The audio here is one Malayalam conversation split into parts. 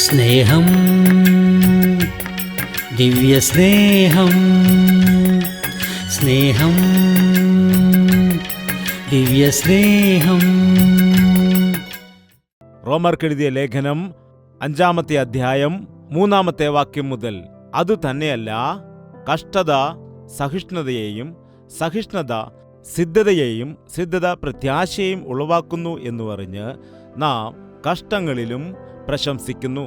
സ്നേഹം, ദിവ്യസ്നേഹം, സ്നേഹം, ദിവ്യസ്നേഹം. റോമർക്കെഴുതിയ ലേഖനം 5-ാമത്തെ അധ്യായം 3-ാമത്തെ വാക്യം മുതൽ, അതുതന്നെയല്ല കഷ്ടത സഹിഷ്ണുതയെയും, സഹിഷ്ണുത സിദ്ധതയെയും, സിദ്ധത പ്രത്യാശയെയും ഉളവാക്കുന്നു എന്ന് പറഞ്ഞ് നാം കഷ്ടങ്ങളിലും പ്രശംസിക്കുന്നു.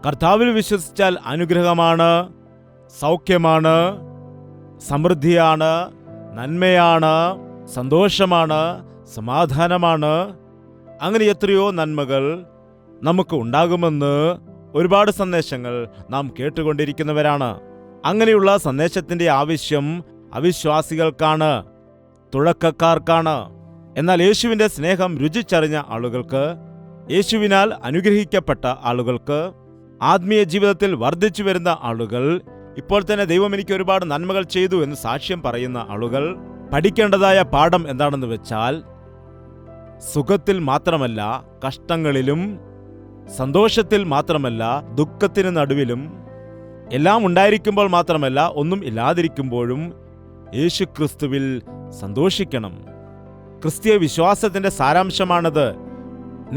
കർത്താവിൽ വിശ്വസിച്ചാൽ അനുഗ്രഹമാണ്, സൗഖ്യമാണ്, സമൃദ്ധിയാണ്, നന്മയാണ്, സന്തോഷമാണ്, സമാധാനമാണ്. അങ്ങനെ എത്രയോ നന്മകൾ നമുക്ക് ഉണ്ടാകുമെന്ന് ഒരുപാട് സന്ദേശങ്ങൾ നാം കേട്ടുകൊണ്ടിരിക്കുന്നവരാണ്. അങ്ങനെയുള്ള സന്ദേശത്തിൻ്റെ ആവശ്യം അവിശ്വാസികൾക്കാണ്, തുടക്കക്കാർക്കാണ്. എന്നാൽ യേശുവിൻ്റെ സ്നേഹം രുചിച്ചറിഞ്ഞ ആളുകൾക്ക്, യേശുവിനാൽ അനുഗ്രഹിക്കപ്പെട്ട ആളുകൾക്ക്, ആത്മീയ ജീവിതത്തിൽ വർദ്ധിച്ചു വരുന്ന ആളുകൾ, ഇപ്പോൾ തന്നെ ദൈവം എനിക്ക് ഒരുപാട് നന്മകൾ ചെയ്തു എന്ന് സാക്ഷ്യം പറയുന്ന ആളുകൾ പഠിക്കേണ്ടതായ പാഠം എന്താണെന്ന് വെച്ചാൽ, സുഖത്തിൽ മാത്രമല്ല കഷ്ടങ്ങളിലും, സന്തോഷത്തിൽ മാത്രമല്ല ദുഃഖത്തിന് നടുവിലും, എല്ലാം ഉണ്ടായിരിക്കുമ്പോൾ മാത്രമല്ല ഒന്നും ഇല്ലാതിരിക്കുമ്പോഴും യേശു ക്രിസ്തുവിൽ സന്തോഷിക്കണം. ക്രിസ്തീയ വിശ്വാസത്തിന്റെ സാരാംശമാണത്.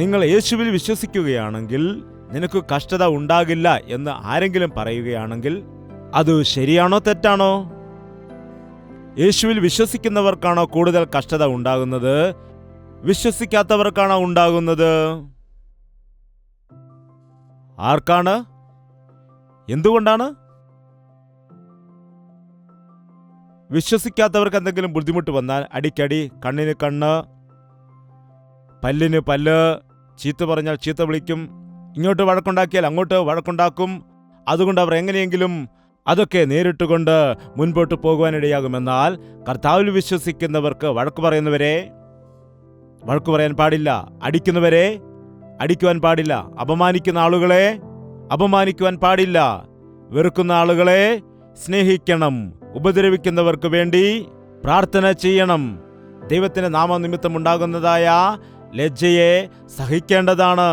നിങ്ങൾ യേശുവിൽ വിശ്വസിക്കുകയാണെങ്കിൽ നിനക്ക് കഷ്ടത ഉണ്ടാകില്ല എന്ന് ആരെങ്കിലും പറയുകയാണെങ്കിൽ അത് ശരിയാണോ തെറ്റാണോ? യേശുവിൽ വിശ്വസിക്കുന്നവർക്കാണോ കൂടുതൽ കഷ്ടത ഉണ്ടാകുന്നത്, വിശ്വസിക്കാത്തവർക്കാണോ ഉണ്ടാകുന്നത്? ആർക്കാണ്? എന്തുകൊണ്ടാണ്? വിശ്വസിക്കാത്തവർക്ക് എന്തെങ്കിലും ബുദ്ധിമുട്ട് വന്നാൽ അടിക്കടി, കണ്ണിന് കണ്ണ്, പല്ലിന് പല്ല്, ചീത്ത പറഞ്ഞാൽ ചീത്ത വിളിക്കും, ഇങ്ങോട്ട് വഴക്കുണ്ടാക്കിയാൽ അങ്ങോട്ട് വഴക്കുണ്ടാക്കും. അതുകൊണ്ട് അവർ എങ്ങനെയെങ്കിലും അതൊക്കെ നേരിട്ടുകൊണ്ട് മുൻപോട്ട് പോകുവാനിടയാകുമെന്നാൽ കർത്താവിൽ വിശ്വസിക്കുന്നവർക്ക് വഴക്കു പറയുന്നവരെ വഴക്കു പറയാൻ പാടില്ല, അടിക്കുന്നവരെ അടിക്കുവാൻ പാടില്ല, അപമാനിക്കുന്ന ആളുകളെ അപമാനിക്കുവാൻ പാടില്ല, വെറുക്കുന്ന ആളുകളെ സ്നേഹിക്കണം, ഉപദ്രവിക്കുന്നവർക്ക് വേണ്ടി പ്രാർത്ഥന ചെയ്യണം. ദൈവത്തിന്റെ നാമനിമിത്തം ഉണ്ടാകുന്നതായ ലജ്ജയെ സഹിക്കേണ്ടതാണ്.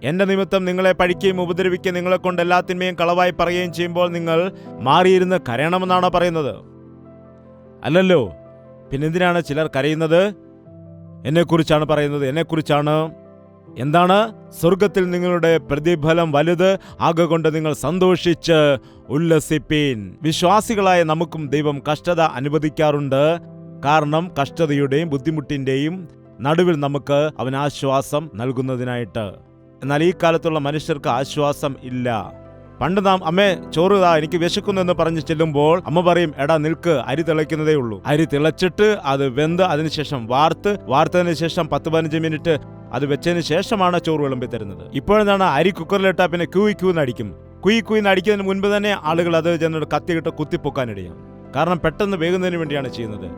എന്റെ നിമിത്തം നിങ്ങളെ പഴിക്കുകയും ഉപദ്രവിക്കുകയും നിങ്ങളെ കൊണ്ട് എല്ലാത്തിന്മേയും കളവായി പറയുകയും ചെയ്യുമ്പോൾ നിങ്ങൾ മാറിയിരുന്ന് കരയണമെന്നാണോ പറയുന്നത്? അല്ലല്ലോ. പിന്നെന്തിനാണ് ചിലർ കരയുന്നത്? എന്നെക്കുറിച്ചാണ് പറയുന്നത്, എന്നെക്കുറിച്ചാണ്. എന്താണ്? സ്വർഗത്തിൽ നിങ്ങളുടെ പ്രതിഫലം വലുത് ആകൊണ്ട് നിങ്ങൾ സന്തോഷിച്ച് ഉല്ലസിപ്പീൻ. വിശ്വാസികളായ നമുക്കും ദൈവം കഷ്ടത അനുവദിക്കാറുണ്ട്. കാരണം കഷ്ടതയുടെയും ബുദ്ധിമുട്ടിന്റെയും നടുവിൽ നമുക്ക് അവൻ ആശ്വാസം നൽകുന്നതിനായിട്ട്. എന്നാൽ ഈ കാലത്തുള്ള മനുഷ്യർക്ക് ആശ്വാസം ഇല്ല. പണ്ട് നാം അമ്മേ ചോറ് താ, എനിക്ക് വിശക്കുന്നു എന്ന് പറഞ്ഞു ചെല്ലുമ്പോൾ അമ്മ പറയും, എടാ നിൽക്ക്, അരി തിളയ്ക്കുന്നതേ ഉള്ളൂ. അരി തിളച്ചിട്ട് അത് വെന്ത് അതിനുശേഷം വാർത്തതിന് ശേഷം 10-15 മിനിറ്റ് അത് വെച്ചതിന് ശേഷമാണ് ചോറ് വിളമ്പി തരുന്നത്. ഇപ്പോഴെന്താണ്, അരി കുക്കറിലിട്ടാ പിന്നെ ക്യൂന്ന് അടിക്കും. കുയിന്ന് അടിക്കുന്നതിന് മുൻപ് തന്നെ ആളുകൾ അത് ചെന്നിട്ട് കത്തിയിട്ട് കുത്തിപ്പൊക്കാനിടയും. കാരണം പെട്ടെന്ന് വേകുന്നതിന് വേണ്ടിയാണ് ചെയ്യുന്നത്.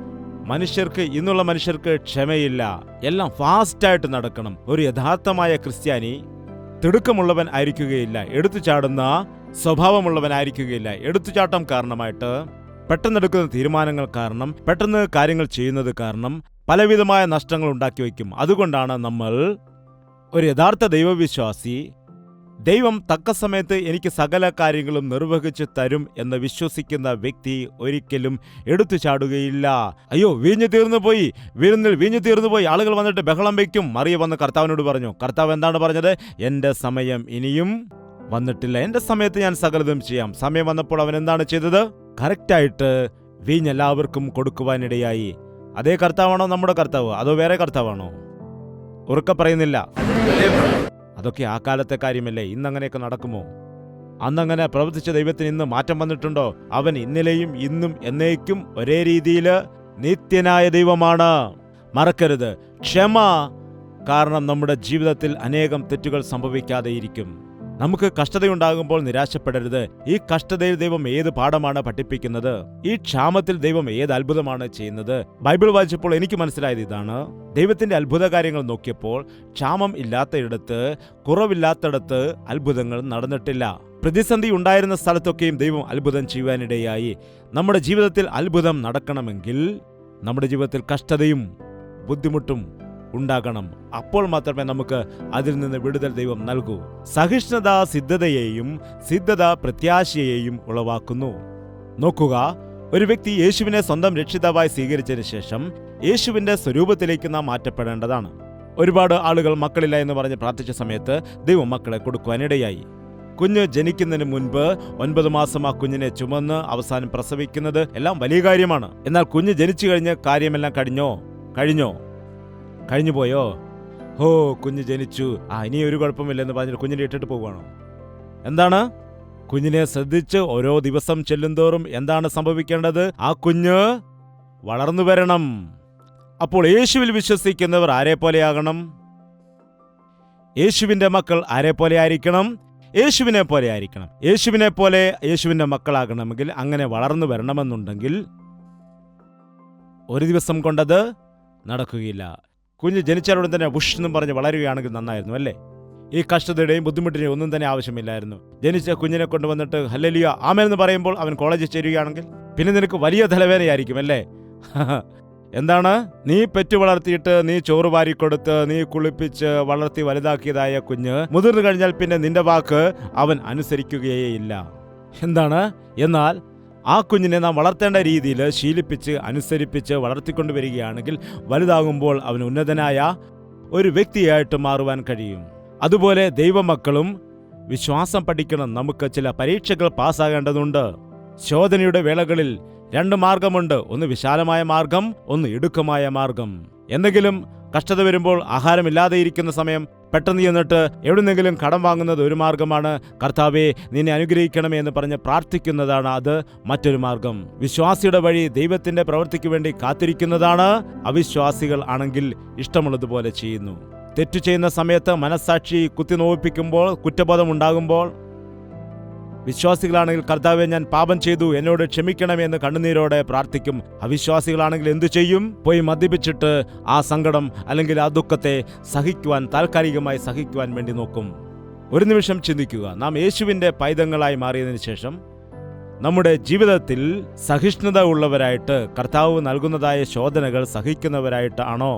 ഇന്നുള്ള മനുഷ്യർക്ക് ക്ഷമയില്ല. എല്ലാം ഫാസ്റ്റായിട്ട് നടക്കണം. ഒരു യഥാർത്ഥമായ ക്രിസ്ത്യാനി തിടുക്കമുള്ളവൻ ആയിരിക്കുകയില്ല, എടുത്തുചാടുന്ന സ്വഭാവമുള്ളവൻ ആയിരിക്കുകയില്ല. എടുത്തുചാട്ടം കാരണമായിട്ട്, പെട്ടെന്നെടുക്കുന്ന തീരുമാനങ്ങൾ കാരണം, പെട്ടെന്ന് കാര്യങ്ങൾ ചെയ്യുന്നത് കാരണം പലവിധമായ നഷ്ടങ്ങൾ ഉണ്ടാക്കി വയ്ക്കും. അതുകൊണ്ടാണ് നമ്മൾ ഒരു യഥാർത്ഥ ദൈവവിശ്വാസി, ദൈവം തക്ക സമയത്ത് എനിക്ക് സകല കാര്യങ്ങളും നിർവഹിച്ചു തരും എന്ന് വിശ്വസിക്കുന്ന വ്യക്തി ഒരിക്കലും എടുത്തു ചാടുകയില്ല. അയ്യോ വീഞ്ഞു തീർന്നുപോയി, വിരുന്നിൽ വീഞ്ഞു തീർന്നുപോയി, ആളുകൾ വന്നിട്ട് ബഹളം വയ്ക്കും. മറിയ വന്ന് കർത്താവിനോട് പറഞ്ഞു. കർത്താവ് എന്താണ് പറഞ്ഞത്? എൻ്റെ സമയം ഇനിയും വന്നിട്ടില്ല, എൻ്റെ സമയത്ത് ഞാൻ സകലതും ചെയ്യാം. സമയം വന്നപ്പോൾ അവൻ എന്താണ് ചെയ്തത്? കറക്റ്റായിട്ട് വീഞ്ഞ് എല്ലാവർക്കും കൊടുക്കുവാനിടയായി. അതേ കർത്താവാണോ നമ്മുടെ കർത്താവ്, അതോ വേറെ കർത്താവാണോ? ഉറക്കെ പറയുന്നില്ല. അതൊക്കെ ആ കാലത്തെ കാര്യമല്ലേ. ഇന്നങ്ങനെയൊക്കെ നടക്കുമോ? അന്നങ്ങനെ പ്രവർത്തിച്ച ദൈവത്തിന് ഇന്ന് മാറ്റം വന്നിട്ടുണ്ടോ? അവൻ ഇന്നലെയും ഇന്നും എന്നേക്കും ഒരേ രീതിയിൽ നിത്യനായ ദൈവമാണ്. മറക്കരുത്, ക്ഷമ കാരണം നമ്മുടെ ജീവിതത്തിൽ അനേകം തെറ്റുകൾ സംഭവിക്കാതെയിരിക്കും. നമുക്ക് കഷ്ടതയുണ്ടാകുമ്പോൾ നിരാശപ്പെടരുത്. ഈ കഷ്ടതയിൽ ദൈവം ഏത് പാഠമാണ് പഠിപ്പിക്കുന്നത്? ഈ ക്ഷാമത്തിൽ ദൈവം ഏത് അത്ഭുതമാണ് ചെയ്യുന്നത്? ബൈബിൾ വായിച്ചപ്പോൾ എനിക്ക് മനസ്സിലായത് ഇതാണ്. ദൈവത്തിന്റെ അത്ഭുത കാര്യങ്ങൾ നോക്കിയപ്പോൾ ക്ഷാമം ഇല്ലാത്തയിടത്ത്, കുറവില്ലാത്തടത്ത് അത്ഭുതങ്ങൾ നടന്നിട്ടില്ല. പ്രതിസന്ധി ഉണ്ടായിരുന്ന സ്ഥലത്തൊക്കെയും ദൈവം അത്ഭുതം ചെയ്യുവാനിടയായി. നമ്മുടെ ജീവിതത്തിൽ അത്ഭുതം നടക്കണമെങ്കിൽ നമ്മുടെ ജീവിതത്തിൽ കഷ്ടതയും ബുദ്ധിമുട്ടും ഉണ്ടാകണം. അപ്പോൾ മാത്രമേ നമുക്ക് അതിൽ നിന്ന് വിടുതൽ ദൈവം നൽകൂ. സഹിഷ്ണുത സിദ്ധതയെയും സിദ്ധത പ്രത്യാശയെയും ഉളവാക്കുന്നു. നോക്കുക, ഒരു വ്യക്തി യേശുവിനെ സ്വന്തം രക്ഷിതാവായി സ്വീകരിച്ചതിന് ശേഷം യേശുവിന്റെ സ്വരൂപത്തിലേക്ക് നാം മാറ്റപ്പെടേണ്ടതാണ്. ഒരുപാട് ആളുകൾ മക്കളില്ല എന്ന് പറഞ്ഞ് പ്രാർത്ഥിച്ച സമയത്ത് ദൈവം മക്കളെ കൊടുക്കുവാനിടയായി. കുഞ്ഞ് ജനിക്കുന്നതിന് മുൻപ് 9 മാസം ആ കുഞ്ഞിനെ ചുമന്ന് അവസാനം പ്രസവിക്കുന്നത് എല്ലാം വലിയ കാര്യമാണ്. എന്നാൽ കുഞ്ഞ് ജനിച്ചു കഴിഞ്ഞ് കാര്യമെല്ലാം കഴിഞ്ഞു പോയോ? കുഞ്ഞ് ജനിച്ചു, ഇനി ഒരു കുഴപ്പമില്ലെന്ന് പറഞ്ഞിട്ട് കുഞ്ഞിനെ ഇട്ടിട്ട് പോവുകയാണോ? എന്താണ്? കുഞ്ഞിനെ ശ്രദ്ധിച്ച് ഓരോ ദിവസം ചെല്ലുന്തോറും എന്താണ് സംഭവിക്കേണ്ടത്? ആ കുഞ്ഞ് വളർന്നു വരണം. അപ്പോൾ യേശുവിൽ വിശ്വസിക്കുന്നവർ ആരെ പോലെയാകണം? യേശുവിന്റെ മക്കൾ ആരെ പോലെ ആയിരിക്കണം? യേശുവിനെ പോലെ ആയിരിക്കണം. യേശുവിനെ പോലെ യേശുവിന്റെ മക്കളാകണമെങ്കിൽ, അങ്ങനെ വളർന്നു വരണമെന്നുണ്ടെങ്കിൽ ഒരു ദിവസം കൊണ്ടത് നടക്കുകയില്ല. കുഞ്ഞ് ജനിച്ചാലുടൻ തന്നെ വുഷ് എന്നും പറഞ്ഞ് വളരുകയാണെങ്കിൽ നന്നായിരുന്നു, അല്ലേ? ഈ കഷ്ടതയുടെയും ബുദ്ധിമുട്ടിന്റെയും ഒന്നും തന്നെ ആവശ്യമില്ലായിരുന്നു. ജനിച്ച കുഞ്ഞിനെ കൊണ്ടുവന്നിട്ട് ഹല്ലേലൂയ ആമേൻ എന്ന് പറയുമ്പോൾ അവൻ കോളേജിൽ ചേരുകയാണെങ്കിൽ പിന്നെ നിനക്ക് വലിയ തലവേദനയായിരിക്കും, അല്ലേ? എന്താണ്? നീ പെറ്റു വളർത്തിയിട്ട്, നീ ചോറ് വാരിക്കൊടുത്ത്, നീ കുളിപ്പിച്ച് വളർത്തി വലുതാക്കിയതായ കുഞ്ഞ് മുതിർന്നു കഴിഞ്ഞാൽ പിന്നെ നിന്റെ വാക്ക് അവൻ അനുസരിക്കുകയേയില്ല. എന്താണ്? എന്നാൽ ആ കുഞ്ഞിനെ നാം വളർത്തേണ്ട രീതിയിൽ ശീലിപ്പിച്ച് അനുസരിപ്പിച്ച് വളർത്തിക്കൊണ്ടുവരികയാണെങ്കിൽ വലുതാകുമ്പോൾ അവൻ ഉന്നതനായ ഒരു വ്യക്തിയായിട്ട് മാറുവാൻ കഴിയും. അതുപോലെ ദൈവമക്കളും വിശ്വാസം പഠിക്കണം. നമുക്ക് ചില പരീക്ഷകൾ പാസ്സാകേണ്ടതുണ്ട്. ശോധനയുടെ വേളകളിൽ 2 മാർഗമുണ്ട്. ഒന്ന് വിശാലമായ മാർഗം, ഒന്ന് ഇടുക്കമായ മാർഗം. എന്തെങ്കിലും കഷ്ടത വരുമ്പോൾ ആഹാരമില്ലാതെ ഇരിക്കുന്ന സമയം പെട്ടെന്ന് ചെന്നിട്ട് എവിടുന്നെങ്കിലും കടം വാങ്ങുന്നത് ഒരു മാർഗമാണ്. കർത്താവേ നിന്നെ അനുഗ്രഹിക്കണമേ എന്ന് പറഞ്ഞ് പ്രാർത്ഥിക്കുന്നതാണ് അത് മറ്റൊരു മാർഗം. വിശ്വാസിയുടെ വഴി ദൈവത്തിന്റെ പ്രവൃത്തിക്ക് വേണ്ടി കാത്തിരിക്കുന്നതാണ്. അവിശ്വാസികൾ ആണെങ്കിൽ ഇഷ്ടമുള്ളതുപോലെ ചെയ്യുന്നു. തെറ്റു ചെയ്യുന്ന സമയത്ത് മനസ്സാക്ഷി കുത്തിനോവിപ്പിക്കുമ്പോൾ, കുറ്റബോധം ഉണ്ടാകുമ്പോൾ, വിശ്വാസികളാണെങ്കിൽ കർത്താവേ ഞാൻ പാപം ചെയ്തു, എന്നോട് ക്ഷമിക്കണമെന്ന് കണ്ണുനീരോടെ പ്രാർത്ഥിക്കും. അവിശ്വാസികളാണെങ്കിൽ എന്തു ചെയ്യും? പോയി മദ്യപിച്ചിട്ട് ആ സങ്കടം അല്ലെങ്കിൽ ആ ദുഃഖത്തെ താൽക്കാലികമായി സഹിക്കുവാൻ വേണ്ടി നോക്കും. ഒരു നിമിഷം ചിന്തിക്കുക, നാം യേശുവിന്റെ പൈതങ്ങളായി മാറിയതിനു ശേഷം നമ്മുടെ ജീവിതത്തിൽ സഹിഷ്ണുത ഉള്ളവരായിട്ട്, കർത്താവ് നൽകുന്നതായ ശോധനകൾ സഹിക്കുന്നവരായിട്ടാണോ?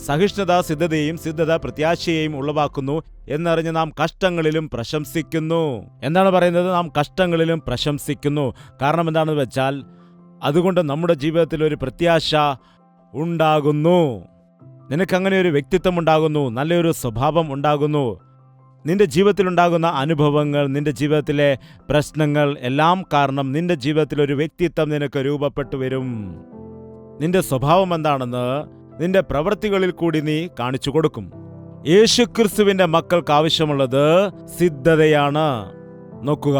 സഹിഷ്ണുത സിദ്ധതയും സിദ്ധത പ്രത്യാശയെയും ഉളവാക്കുന്നു എന്നറിഞ്ഞ് നാം കഷ്ടങ്ങളിലും പ്രശംസിക്കുന്നു. എന്താണ് പറയുന്നത്? നാം കഷ്ടങ്ങളിലും പ്രശംസിക്കുന്നു. കാരണം എന്താണെന്ന് വെച്ചാൽ അതുകൊണ്ട് നമ്മുടെ ജീവിതത്തിൽ ഒരു പ്രത്യാശ ഉണ്ടാകുന്നു. നിനക്കങ്ങനെ ഒരു വ്യക്തിത്വം ഉണ്ടാകുന്നു, നല്ലൊരു സ്വഭാവം ഉണ്ടാകുന്നു. നിന്റെ ജീവിതത്തിലുണ്ടാകുന്ന അനുഭവങ്ങൾ, നിന്റെ ജീവിതത്തിലെ പ്രശ്നങ്ങൾ എല്ലാം കാരണം നിന്റെ ജീവിതത്തിൽ ഒരു വ്യക്തിത്വം നിനക്ക് രൂപപ്പെട്ടു വരും. നിന്റെ സ്വഭാവം എന്താണെന്ന് നിന്റെ പ്രവൃത്തികളിൽ കൂടി നീ കാണിച്ചു കൊടുക്കും. യേശുക്രിസ്തുവിന്റെ മക്കൾക്ക് ആവശ്യമുള്ളത് സിദ്ധതയാണ്. നോക്കുക,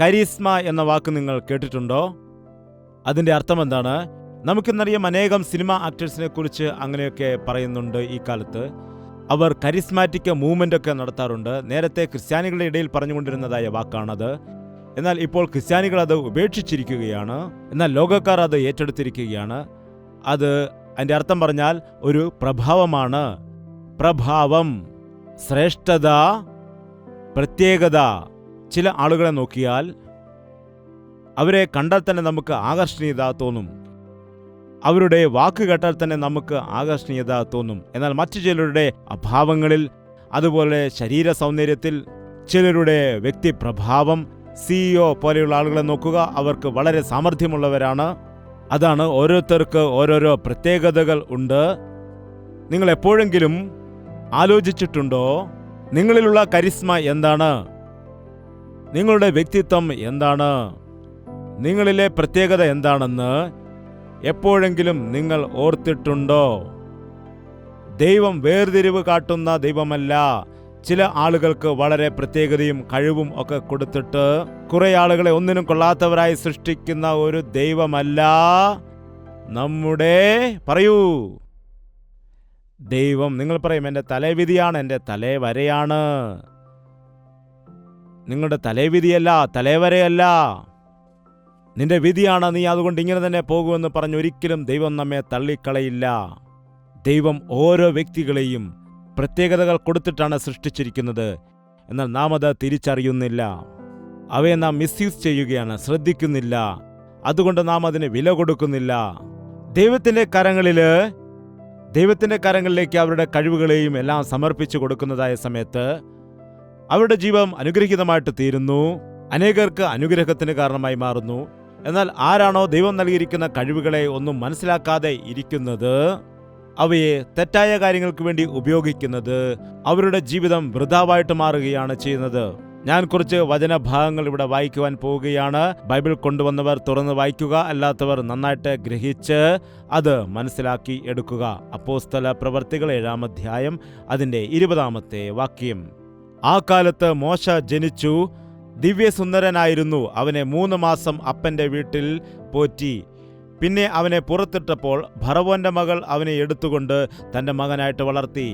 കരിസ്മ എന്ന വാക്ക് നിങ്ങൾ കേട്ടിട്ടുണ്ടോ? അതിന്റെ അർത്ഥം എന്താണ്? നമുക്കിന്നറിയാം, അനേകം സിനിമ ആക്ടേഴ്സിനെ കുറിച്ച് അങ്ങനെയൊക്കെ പറയുന്നുണ്ട്. ഈ കാലത്ത് അവർ കരിസ്മാറ്റിക് മൂവ്മെന്റ് ഒക്കെ നടത്താറുണ്ട്. നേരത്തെ ക്രിസ്ത്യാനികളുടെ ഇടയിൽ പറഞ്ഞുകൊണ്ടിരുന്നതായ വാക്കാണത്. എന്നാൽ ഇപ്പോൾ ക്രിസ്ത്യാനികൾ അത് ഉപേക്ഷിച്ചിരിക്കുകയാണ്. എന്നാൽ ലോകക്കാർ അത് ഏറ്റെടുത്തിരിക്കുകയാണ്. അതിന്റെ അർത്ഥം പറഞ്ഞാൽ ഒരു പ്രഭാവമാണ്. പ്രഭാവം, ശ്രേഷ്ഠത, പ്രത്യേകത. ചില ആളുകളെ നോക്കിയാൽ അവരെ കണ്ടാൽ തന്നെ നമുക്ക് ആകർഷണീയത തോന്നും. അവരുടെ വാക്ക് കേട്ടാൽ തന്നെ നമുക്ക് ആകർഷണീയത തോന്നും. എന്നാൽ മറ്റു ചിലരുടെ അഭാവങ്ങളിൽ, അതുപോലെ ശരീര സൗന്ദര്യത്തിൽ, ചിലരുടെ വ്യക്തിപ്രഭാവം, CEO പോലെയുള്ള ആളുകളെ നോക്കുക, അവർക്ക് വളരെ സാമർഥ്യമുള്ളവരാണ്. അതാണ്, ഓരോരുത്തർക്ക് ഓരോരോ പ്രത്യേകതകൾ ഉണ്ട്. നിങ്ങൾ എപ്പോഴെങ്കിലും ആലോചിച്ചിട്ടുണ്ടോ നിങ്ങളിലുള്ള കരിസ്മ എന്താണ്? നിങ്ങളുടെ വ്യക്തിത്വം എന്താണ്? നിങ്ങളിലെ പ്രത്യേകത എന്താണെന്ന് എപ്പോഴെങ്കിലും നിങ്ങൾ ഓർത്തിട്ടുണ്ടോ? ദൈവം വേർതിരിവ് കാട്ടുന്ന ദൈവമല്ല. ചില ആളുകൾക്ക് വളരെ പ്രത്യേകതയും കഴിവും ഒക്കെ കൊടുത്തിട്ട് കുറെ ആളുകളെ ഒന്നിനും കൊള്ളാത്തവരായി സൃഷ്ടിക്കുന്ന ഒരു ദൈവമല്ല നമ്മുടെ ദൈവം. നിങ്ങൾ പറയും, എൻ്റെ തലവിധിയാണ്, എൻ്റെ തലവരയാണ്. നിങ്ങളുടെ തലവിധിയല്ല, തലവരയല്ല, നിന്റെ വിധിയാണ്. നീ അതുകൊണ്ട് ഇങ്ങനെ തന്നെ പോകുമെന്ന് പറഞ്ഞ് ഒരിക്കലും ദൈവം നമ്മെ തള്ളിക്കളയില്ല. ദൈവം ഓരോ വ്യക്തികളെയും പ്രത്യേകതകൾ കൊടുത്തിട്ടാണ് സൃഷ്ടിച്ചിരിക്കുന്നത്. എന്നാൽ നാം അത് തിരിച്ചറിയുന്നില്ല. അവയെ നാം മിസ്യൂസ് ചെയ്യുകയാണ്, ശ്രദ്ധിക്കുന്നില്ല. അതുകൊണ്ട് നാം അതിന് വില കൊടുക്കുന്നില്ല. ദൈവത്തിൻ്റെ കരങ്ങളില് ദൈവത്തിന്റെ കരങ്ങളിലേക്ക് അവരുടെ കഴിവുകളെയും എല്ലാം സമർപ്പിച്ചു കൊടുക്കുന്നതായ സമയത്ത് അവരുടെ ജീവിതം അനുഗ്രഹീതമായിട്ട് തീരുന്നു, അനേകർക്ക് അനുഗ്രഹത്തിന് കാരണമായി മാറുന്നു. എന്നാൽ ആരാണോ ദൈവം നൽകിയിരിക്കുന്ന കഴിവുകളെ ഒന്നും മനസ്സിലാക്കാതെ ഇരിക്കുന്നത്, അവയെ തെറ്റായ കാര്യങ്ങൾക്ക് വേണ്ടി ഉപയോഗിക്കുന്നത്, അവരുടെ ജീവിതം വൃഥാവായിട്ട് മാറുകയാണ് ചെയ്യുന്നത്. ഞാൻ കുറച്ച് വചനഭാഗങ്ങൾ ഇവിടെ വായിക്കുവാൻ പോവുകയാണ്. ബൈബിൾ കൊണ്ടുവന്നവർ തുറന്ന് വായിക്കുക, അല്ലാത്തവർ നന്നായിട്ട് ഗ്രഹിച്ച് അത് മനസ്സിലാക്കി എടുക്കുക. അപ്പോസ്തല പ്രവർത്തികൾ 7-ാം അധ്യായം അതിൻ്റെ 20-ാമത്തെ വാക്യം. ആ കാലത്ത് മോശ ജനിച്ചു, ദിവ്യസുന്ദരനായിരുന്നു. അവനെ 3 മാസം അപ്പന്റെ വീട്ടിൽ പോറ്റി. പിന്നെ അവനെ പുറത്തിട്ടപ്പോൾ ഫറവോന്റെ മകൾ അവനെ എടുത്തുകൊണ്ട് തന്റെ മകനായിട്ട് വളർത്തി.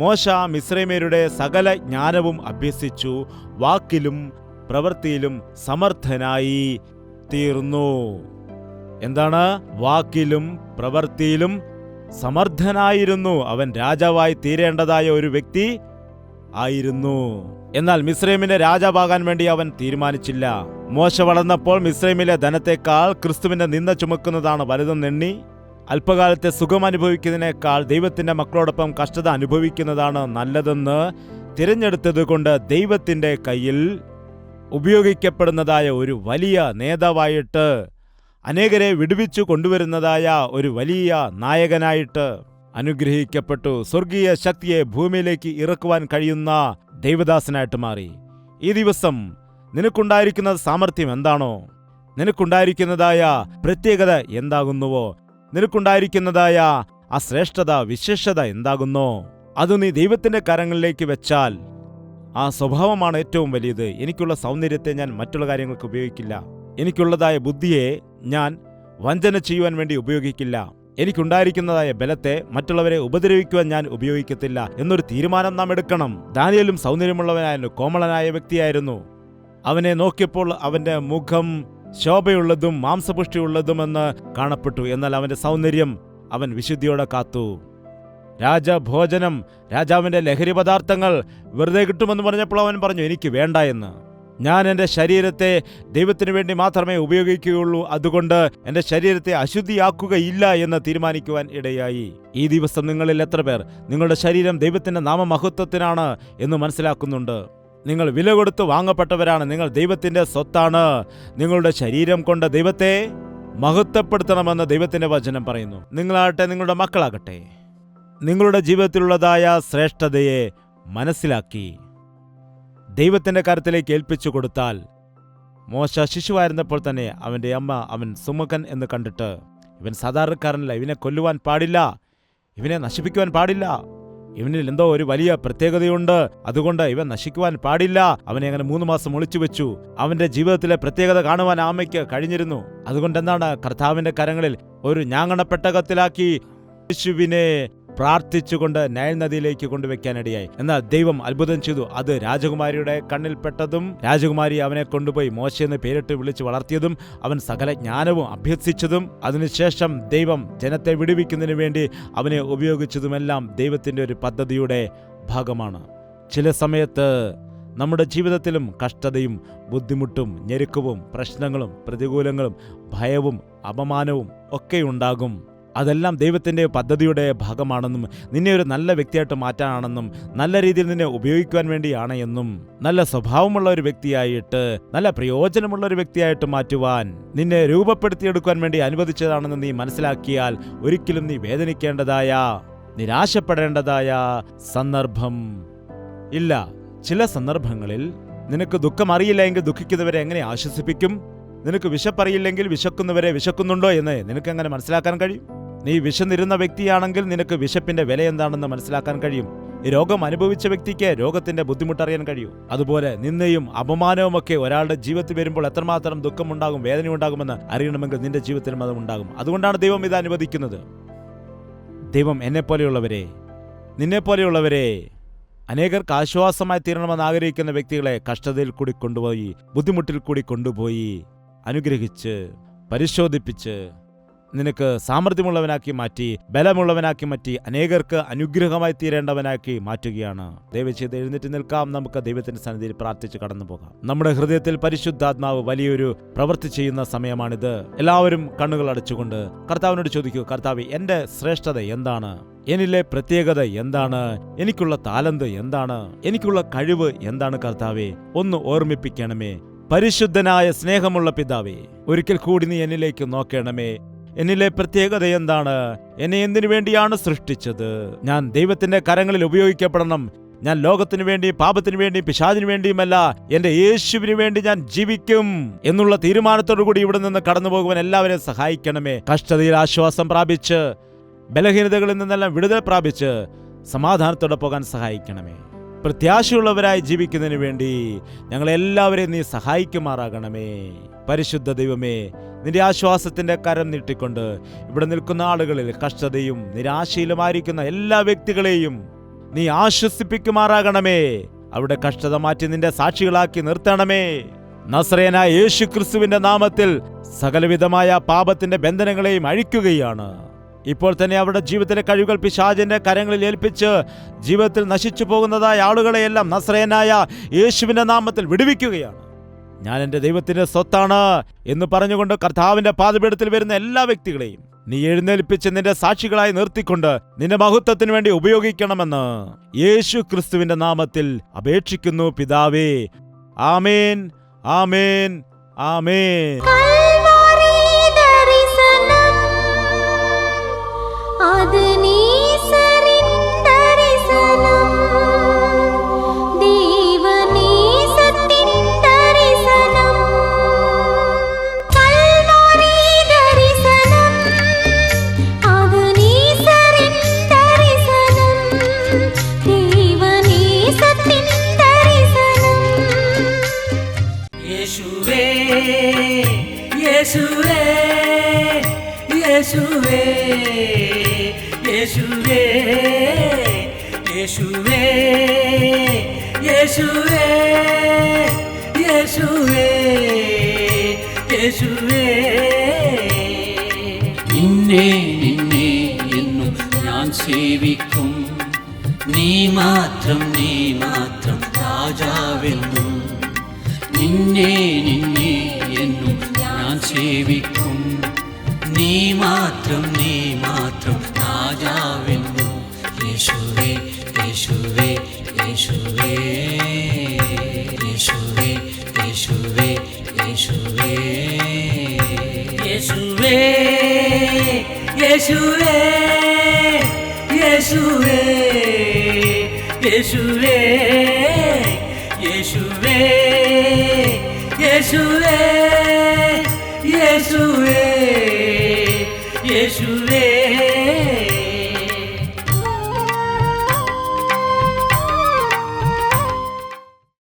മോശ മിസ്രൈമ്യരുടെ സകല ജ്ഞാനവും അഭ്യസിച്ചു, വാക്കിലും പ്രവൃത്തിയിലും സമർത്ഥനായി തീർന്നു. എന്താണ്? വാക്കിലും പ്രവൃത്തിയിലും സമർത്ഥനായിരുന്നു. അവൻ രാജാവായി തീരേണ്ടതായ ഒരു വ്യക്തി ആയിരുന്നു. എന്നാൽ മിസ്രൈമിന്റെ രാജാവാകാൻ വേണ്ടി അവൻ തീരുമാനിച്ചില്ല. മോശ വളർന്നപ്പോൾ മിസ്രൈമിലെ ധനത്തെക്കാൾ ക്രിസ്തുവിന്റെ നിന്ദ ചുമക്കുന്നതാണ് വലുതെന്നെണ്ണി അല്പകാലത്തെ സുഖം അനുഭവിക്കുന്നതിനേക്കാൾ ദൈവത്തിന്റെ മക്കളോടൊപ്പം കഷ്ടത അനുഭവിക്കുന്നതാണ് നല്ലതെന്ന് തിരഞ്ഞെടുത്തതുകൊണ്ട് ദൈവത്തിന്റെ കയ്യിൽ ഉപയോഗിക്കപ്പെടുന്നതായ ഒരു വലിയ നേതാവായിട്ട്, അനേകരെ വിടുവിച്ചു കൊണ്ടുവരുന്നതായ ഒരു വലിയ നായകനായിട്ട് അനുഗ്രഹിക്കപ്പെട്ടു. സ്വർഗീയ ശക്തിയെ ഭൂമിയിലേക്ക് ഇറക്കുവാൻ കഴിയുന്ന ദൈവദാസനായിട്ട് മാറി. ഈ ദിവസം നിനക്കുണ്ടായിരിക്കുന്ന സാമർഥ്യം എന്താണോ, നിനക്കുണ്ടായിരിക്കുന്നതായ പ്രത്യേകത എന്താകുന്നുവോ, നിനക്കുണ്ടായിരിക്കുന്നതായ ആ ശ്രേഷ്ഠത വിശേഷത എന്താകുന്നോ, അത് നീ ദൈവത്തിന്റെ കരങ്ങളിലേക്ക് വെച്ചാൽ ആ സ്വഭാവമാണ് ഏറ്റവും വലിയത്. എനിക്കുള്ള സൗന്ദര്യത്തെ ഞാൻ മറ്റുള്ള കാര്യങ്ങൾക്ക് ഉപയോഗിക്കില്ല. എനിക്കുള്ളതായ ബുദ്ധിയെ ഞാൻ വഞ്ചന ചെയ്യുവാൻ വേണ്ടി ഉപയോഗിക്കില്ല. എനിക്കുണ്ടായിരിക്കുന്നതായ ബലത്തെ മറ്റുള്ളവരെ ഉപദ്രവിക്കുവാൻ ഞാൻ ഉപയോഗിക്കത്തില്ല എന്നൊരു തീരുമാനം നാം എടുക്കണം. ദാനിയേലും സൗന്ദര്യമുള്ളവനായിരുന്നു, കോമളനായ വ്യക്തിയായിരുന്നു. അവനെ നോക്കിയപ്പോൾ അവന്റെ മുഖം ശോഭയുള്ളതും മാംസപുഷ്ടിയുള്ളതുമെന്ന് കാണപ്പെട്ടു. എന്നാൽ അവന്റെ സൗന്ദര്യം അവൻ വിശുദ്ധിയോടെ കാത്തു. രാജഭോജനം, രാജാവിന്റെ ലഹരി പദാർത്ഥങ്ങൾ വെറുതെ കിട്ടുമെന്ന് പറഞ്ഞപ്പോൾ അവൻ പറഞ്ഞു, എനിക്ക് വേണ്ട എന്ന്. ഞാൻ എൻ്റെ ശരീരത്തെ ദൈവത്തിനു വേണ്ടി മാത്രമേ ഉപയോഗിക്കുകയുള്ളൂ, അതുകൊണ്ട് എൻ്റെ ശരീരത്തെ അശുദ്ധിയാക്കുകയില്ല എന്ന് തീരുമാനിക്കുവാൻ ഇടയായി. ഈ ദിവസം നിങ്ങളിൽ എത്ര പേർ നിങ്ങളുടെ ശരീരം ദൈവത്തിന്റെ നാമമഹത്വത്തിനാണ് എന്ന് മനസ്സിലാക്കുന്നുണ്ട്? നിങ്ങൾ വില കൊടുത്ത് വാങ്ങപ്പെട്ടവരാണ്. നിങ്ങൾ ദൈവത്തിന്റെ സ്വത്താണ്. നിങ്ങളുടെ ശരീരം കൊണ്ട് ദൈവത്തെ മഹത്വപ്പെടുത്തണമെന്ന് ദൈവത്തിന്റെ വചനം പറയുന്നു. നിങ്ങളാകട്ടെ, നിങ്ങളുടെ മക്കളാകട്ടെ, നിങ്ങളുടെ ജീവിതത്തിലുള്ളതായ ശ്രേഷ്ഠതയെ മനസ്സിലാക്കി ദൈവത്തിന്റെ കരത്തിലേക്ക് ഏൽപ്പിച്ചു കൊടുത്താൽ, മോശ ശിശുവായിരുന്നപ്പോൾ തന്നെ അവന്റെ അമ്മ അവൻ സുമുഖൻ എന്ന് കണ്ടിട്ട്, ഇവൻ സാധാരണക്കാരനല്ല, ഇവനെ കൊല്ലുവാൻ പാടില്ല, ഇവനെ നശിപ്പിക്കുവാൻ പാടില്ല, ഇവനിൽ എന്തോ ഒരു വലിയ പ്രത്യേകതയുണ്ട്, അതുകൊണ്ട് ഇവൻ നശിക്കുവാൻ പാടില്ല. അവനെ അങ്ങനെ 3 മാസം ഒളിച്ചു വെച്ചു. അവന്റെ ജീവിതത്തിലെ പ്രത്യേകത കാണുവാൻ ആമയ്ക്ക് കഴിഞ്ഞിരുന്നു. അതുകൊണ്ട് എന്താണ്, കർത്താവിന്റെ കരങ്ങളിൽ ഒരു ഞാങ്ങണപ്പെട്ടകത്തിലാക്കി യേശുവിനെ പ്രാർത്ഥിച്ചുകൊണ്ട് നൈൽ നദിയിലേക്ക് കൊണ്ടുവയ്ക്കാനിടയായി. എന്നാൽ ദൈവം അത്ഭുതം ചെയ്തു. അത് രാജകുമാരിയുടെ കണ്ണിൽപ്പെട്ടതും രാജകുമാരി അവനെ കൊണ്ടുപോയി മോശയെന്ന് പേരിട്ട് വിളിച്ച് വളർത്തിയതും അവൻ സകല ജ്ഞാനവും അഭ്യസിച്ചതും അതിനുശേഷം ദൈവം ജനത്തെ വിടുവിക്കുന്നതിന് വേണ്ടി അവനെ ഉപയോഗിച്ചതുമെല്ലാം ദൈവത്തിന്റെ ഒരു പദ്ധതിയുടെ ഭാഗമാണ്. ചില സമയത്ത് നമ്മുടെ ജീവിതത്തിലും കഷ്ടതയും ബുദ്ധിമുട്ടും ഞെരുക്കവും പ്രശ്നങ്ങളും പ്രതികൂലങ്ങളും ഭയവും അപമാനവും ഒക്കെ ഉണ്ടാകും. അതെല്ലാം ദൈവത്തിൻ്റെ പദ്ധതിയുടെ ഭാഗമാണെന്നും നിന്നെ ഒരു നല്ല വ്യക്തിയായിട്ട് മാറ്റാനാണെന്നും നല്ല രീതിയിൽ നിന്നെ ഉപയോഗിക്കുവാൻ വേണ്ടിയാണ് എന്നും നല്ല സ്വഭാവമുള്ള ഒരു വ്യക്തിയായിട്ട്, നല്ല പ്രയോജനമുള്ള ഒരു വ്യക്തിയായിട്ട് മാറ്റുവാൻ നിന്നെ രൂപപ്പെടുത്തിയെടുക്കുവാൻ വേണ്ടി അനുവദിച്ചതാണെന്ന് നീ മനസ്സിലാക്കിയാൽ ഒരിക്കലും നീ വേദനിക്കേണ്ടതായ, നിരാശപ്പെടേണ്ടതായ സന്ദർഭം ഇല്ല. ചില സന്ദർഭങ്ങളിൽ നിനക്ക് ദുഃഖം അറിയില്ല എങ്കിൽ ദുഃഖിക്കുന്നവരെ എങ്ങനെ ആശ്വസിപ്പിക്കും? നിനക്ക് വിശപ്പറിയില്ലെങ്കിൽ വിശക്കുന്നവരെ വിശക്കുന്നുണ്ടോ എന്ന് നിനക്കെങ്ങനെ മനസ്സിലാക്കാൻ കഴിയും? നീ വിശന്നിരുന്ന വ്യക്തിയാണെങ്കിൽ നിനക്ക് വിശപ്പിന്റെ വില എന്താണെന്ന് മനസ്സിലാക്കാൻ കഴിയും. ഈ രോഗം അനുഭവിച്ച വ്യക്തിക്ക് രോഗത്തിന്റെ ബുദ്ധിമുട്ടറിയാൻ കഴിയും. അതുപോലെ നിന്ദയും അപമാനവും ഒക്കെ ഒരാളുടെ ജീവിതത്തിൽ വരുമ്പോൾ എത്രമാത്രം ദുഃഖമുണ്ടാകും, വേദനയുണ്ടാകുമെന്ന് അറിയണമെങ്കിൽ നിന്റെ ജീവിതത്തിലും അത് ഉണ്ടാകും. അതുകൊണ്ടാണ് ദൈവം ഇത് അനുവദിക്കുന്നത്. ദൈവം എന്നെപ്പോലെയുള്ളവരെ, നിന്നെപ്പോലെയുള്ളവരെ, അനേകർക്ക് ആശ്വാസമായി തീരണമെന്ന് ആഗ്രഹിക്കുന്ന വ്യക്തികളെ കഷ്ടതയിൽ കൂടി കൊണ്ടുപോയി, ബുദ്ധിമുട്ടിൽ കൂടി കൊണ്ടുപോയി അനുഗ്രഹിച്ച് പരിശോധിപ്പിച്ച് നിനക്ക് സാമർഥ്യമുള്ളവനാക്കി മാറ്റി, ബലമുള്ളവനാക്കി മാറ്റി, അനേകർക്ക് അനുഗ്രഹമായി തീരേണ്ടവനാക്കി മാറ്റുകയാണ്. ദയവ് ചെയ്ത് എഴുന്നേറ്റ് നിൽക്കാം. നമുക്ക് ദൈവത്തിന്റെ സന്നിധിയിൽ പ്രാർത്ഥിച്ച് കടന്നു പോകാം. നമ്മുടെ ഹൃദയത്തിൽ പരിശുദ്ധാത്മാവ് വലിയൊരു പ്രവൃത്തി ചെയ്യുന്ന സമയമാണിത്. എല്ലാവരും കണ്ണുകൾ അടച്ചുകൊണ്ട് കർത്താവിനോട് ചോദിക്കൂ, കർത്താവേ, എന്റെ ശ്രേഷ്ഠത എന്താണ്? എന്നിലെ പ്രത്യേകത എന്താണ്? എനിക്കുള്ള താലന്ത് എന്താണ്? എനിക്കുള്ള കഴിവ് എന്താണ്? കർത്താവേ, ഒന്ന് ഓർമ്മിപ്പിക്കണമേ. പരിശുദ്ധനായ സ്നേഹമുള്ള പിതാവേ, ഒരിക്കൽ കൂടി നീ എന്നിലേക്ക് നോക്കണമേ. എന്നിലെ പ്രത്യേകത എന്താണ്? എന്നെ എന്തിനു വേണ്ടിയാണ് സൃഷ്ടിച്ചത്? ഞാൻ ദൈവത്തിന്റെ കരങ്ങളിൽ ഉപയോഗിക്കപ്പെടണം. ഞാൻ ലോകത്തിനു വേണ്ടി, പാപത്തിനു വേണ്ടി, പിശാചിനു വേണ്ടിയുമല്ല, എന്റെ യേശുവിന് വേണ്ടി ഞാൻ ജീവിക്കും എന്നുള്ള തീരുമാനത്തോടു കൂടി ഇവിടെ നിന്ന് കടന്നു പോകുവാൻ എല്ലാവരെയും സഹായിക്കണമേ. കഷ്ടതയിൽ ആശ്വാസം പ്രാപിച്ച്, ബലഹീനതകളിൽ നിന്നെല്ലാം വിടുതൽ പ്രാപിച്ച് സമാധാനത്തോടെ പോകാൻ സഹായിക്കണമേ. പ്രത്യാശയുള്ളവരായി ജീവിക്കുന്നതിന് വേണ്ടി ഞങ്ങളെല്ലാവരെയും നീ സഹായിക്കുമാറാകണമേ. പരിശുദ്ധ ദൈവമേ, നിന്റെ ആശ്വാസത്തിന്റെ കരം നീട്ടിക്കൊണ്ട് ഇവിടെ നിൽക്കുന്ന ആളുകളിൽ കഷ്ടതയും നിരാശയിലുമായിരിക്കുന്ന എല്ലാ വ്യക്തികളെയും നീ ആശ്വസിപ്പിക്കുമാറാകണമേ. അവിടെ കഷ്ടത മാറ്റി നിന്റെ സാക്ഷികളാക്കി നിർത്തണമേ. നസറേയനായ യേശു ക്രിസ്തുവിന്റെ നാമത്തിൽ സകലവിധമായ പാപത്തിന്റെ ബന്ധനങ്ങളെയും അഴിക്കുകയാണ്. ഇപ്പോൾ തന്നെ അവരുടെ ജീവിതത്തിലെ കഴിവുകൾ പിശാചിന്റെ കരങ്ങളിൽ ഏൽപ്പിച്ച് ജീവിതത്തിൽ നശിച്ചു പോകുന്നതായ ആളുകളെയെല്ലാം നസറേയനായ യേശുവിന്റെ നാമത്തിൽ വിടുവിക്കുകയാണ്. ഞാൻ എൻ്റെ ദൈവത്തിന്റെ സ്വത്താണ് എന്ന് പറഞ്ഞുകൊണ്ട് കർത്താവിന്റെ പാദപീഠത്തിൽ വരുന്ന എല്ലാ വ്യക്തികളെയും നീ എഴുന്നേൽപ്പിച്ച് നിന്റെ സാക്ഷികളായി നിർത്തിക്കൊണ്ട് നിന്റെ മഹത്വത്തിന് വേണ്ടി ഉപയോഗിക്കണമെന്ന് യേശു ക്രിസ്തുവിന്റെ നാമത്തിൽ അപേക്ഷിക്കുന്നു പിതാവേ. ആമേൻ, ആമേൻ, ആമേൻ. നിന്നെ നിന്നെ എന്നും ഞാൻ സേവിക്കും. നീ മാത്രം രാജാവെന്നും. നിന്നെ നിന്നെ എന്നും ഞാൻ സേവിക്കും. നീ മാത്രം രാജാവെന്നും. യേശുവേ, യേശുവേ, യേശുവേ, യേശുവേ, യേശുവേ, യേശുവേ, യേശുവേ, യേശുവേ, യേശുവേ, യേശുവേ, യേശുവേ, യേശുവേ, യേശുവേ, യേശുവേ.